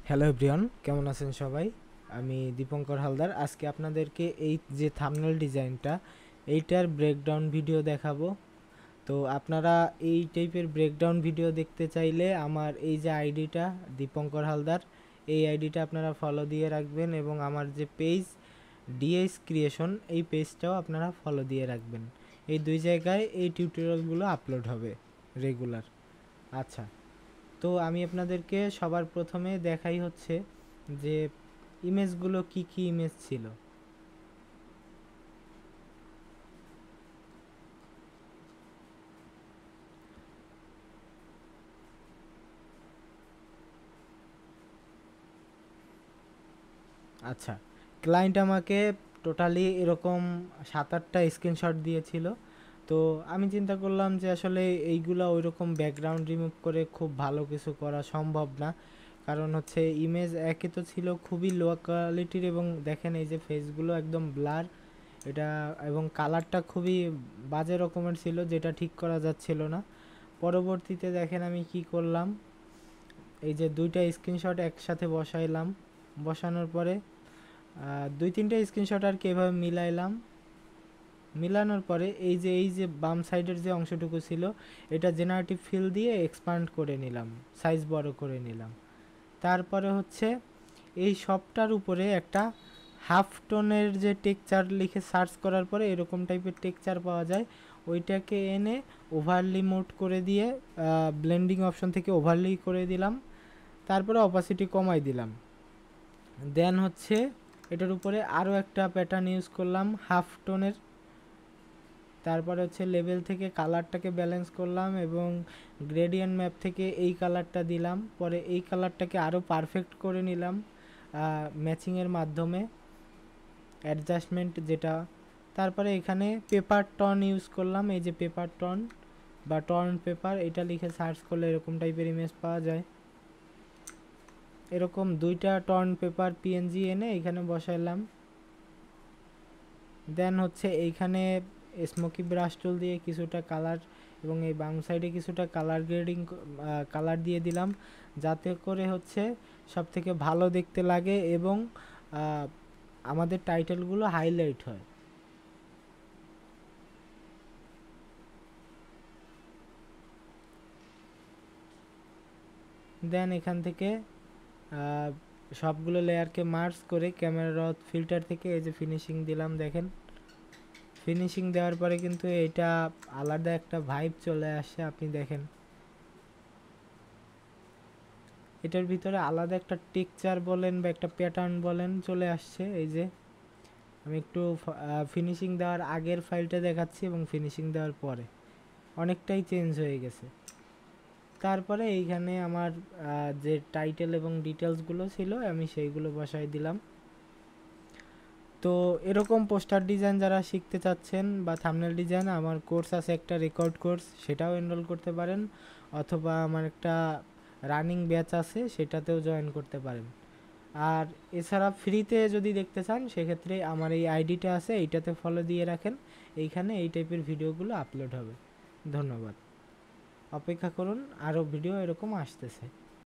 Hello everyone, কেমন আছেন সবাই? আমি দীপঙ্কর হালদার। আজকে আপনাদেরকে এই যে থাম্বনেল ডিজাইনটা, এইটার ব্রেকডাউন ভিডিও দেখাবো। তো আপনারা এই টাইপের ব্রেকডাউন ভিডিও দেখতে চাইলে আমার এই যে আইডিটা দীপঙ্কর হালদার, এই আইডিটা আপনারা ফলো দিয়ে রাখবেন এবং আমার যে পেজ ডিএস ক্রিয়েশন, এই পেজটাও আপনারা ফলো দিয়ে রাখবেন। এই দুই জায়গায় এই টিউটোরিয়ালগুলো আপলোড হবে রেগুলার। আচ্ছা, তো আমি আপনাদেরকে সবার প্রথমে দেখাই হচ্ছে যে ইমেজগুলো কি কি ইমেজ ছিল। আচ্ছা, ক্লায়েন্ট আমাকে টোটালি এরকম 7-8টা স্ক্রিনশট দিয়েছিল। তো আমি চিন্তা করলাম যে আসলে এইগুলা ওইরকম ব্যাকগ্রাউন্ড রিমুভ করে খুব ভালো কিছু করা সম্ভব না, কারণ হচ্ছে ইমেজ একে তো ছিল খুবই লো কোয়ালিটির এবং দেখেন এই যে ফেসগুলো একদম ব্লার এটা, এবং কালারটা খুবই বাজে রকমের ছিল, যেটা ঠিক করা যাচ্ছিল না। পরবর্তীতে দেখেন আমি কি করলাম, এই যে দুইটা স্ক্রিনশট একসাথে বসাইলাম, বসানোর পরে 2-3টা স্ক্রিনশট আর কি এভাবে মিলাইলাম। মিলানোর পরে এই যে বাম সাইডের যে অংশটুকু ছিল, এটা জেনারেটিভ ফিল দিয়ে এক্সপান্ড করে নিলাম, সাইজ বড় করে নিলাম। তারপরে হচ্ছে এই সবটার উপরে একটা হাফ টোনের যে টেক্সচার লিখে সার্চ করার পরে এরকম টাইপের টেক্সচার পাওয়া যায়, ওইটাকে এনে ওভারলি মোড করে দিয়ে ব্লেন্ডিং অপশন থেকে ওভারলি করে দিলাম। তারপরে অপাসিটি কমাই দিলাম। দেন হচ্ছে এটার উপরে আরও একটা প্যাটার্ন ইউজ করলাম হাফ টোনের। তারপরে হচ্ছে লেভেল থেকে কালারটাকে ব্যালেন্স করলাম এবং গ্রেডিয়েন্ট ম্যাপ থেকে এই কালারটা দিলাম। পরে এই কালারটাকে আরও পারফেক্ট করে নিলাম ম্যাচিংয়ের মাধ্যমে, অ্যাডজাস্টমেন্ট যেটা। তারপরে এখানে পেপার টন ইউজ করলাম, এই যে পেপার টন বা টর্ন পেপার, এটা লিখে সার্চ করলে এরকম টাইপের ইমেজ পাওয়া যায়। এরকম দুইটা টর্ন পেপার পিএনজি এনে এখানে বসাইলাম। দেন হচ্ছে এইখানে স্মোকি ব্রাশ টুল দিয়ে কিছুটা কালার এবং এই বাম সাইডে কিছুটা কালার গ্রেডিং কালার দিয়ে দিলাম, যাতে করে হচ্ছে সব থেকে ভালো দেখতে লাগে এবং আমাদের টাইটেলগুলো হাইলাইট হয়। দেন এখান থেকে সবগুলো লেয়ারকে মার্জ করে ক্যামেরা ফিল্টার থেকে এই যে ফিনিশিং দিলাম। দেখেন ফিনিশিং দেওয়ার পরে কিন্তু এটা আলাদা একটা ভাইব চলে আসে, আপনি দেখেন এটার ভিতরে আলাদা একটা টেক্সচার বলেন বা একটা প্যাটার্ন বলেন চলে আসছে। এই যে আমি একটু ফিনিশিং দেওয়ার আগের ফাইলটা দেখাচ্ছি এবং ফিনিশিং দেওয়ার পরে অনেকটাই চেঞ্জ হয়ে গেছে। তারপরে এইখানে আমার যে টাইটেল এবং ডিটেলসগুলো ছিল আমি সেইগুলো বসাই দিলাম। তো এরকম পোস্টার ডিজাইন যারা শিখতে চাচ্ছেন বা থাম্বনেল ডিজাইন, আমার কোর্স আছে একটা রেকর্ড কোর্স, সেটাও এনরোল করতে পারেন, অথবা আমার একটা রানিং ব্যাচ আছে সেটাতেও জয়েন করতে পারেন। আর এছাড়া ফ্রিতে যদি দেখতে চান সেক্ষেত্রে আমার এই আইডিটা আছে, এইটাতে ফলো দিয়ে রাখেন, এইখানে এই টাইপের ভিডিওগুলো আপলোড হবে। ধন্যবাদ, অপেক্ষা করুন, আরও ভিডিও এরকম আসতেছে।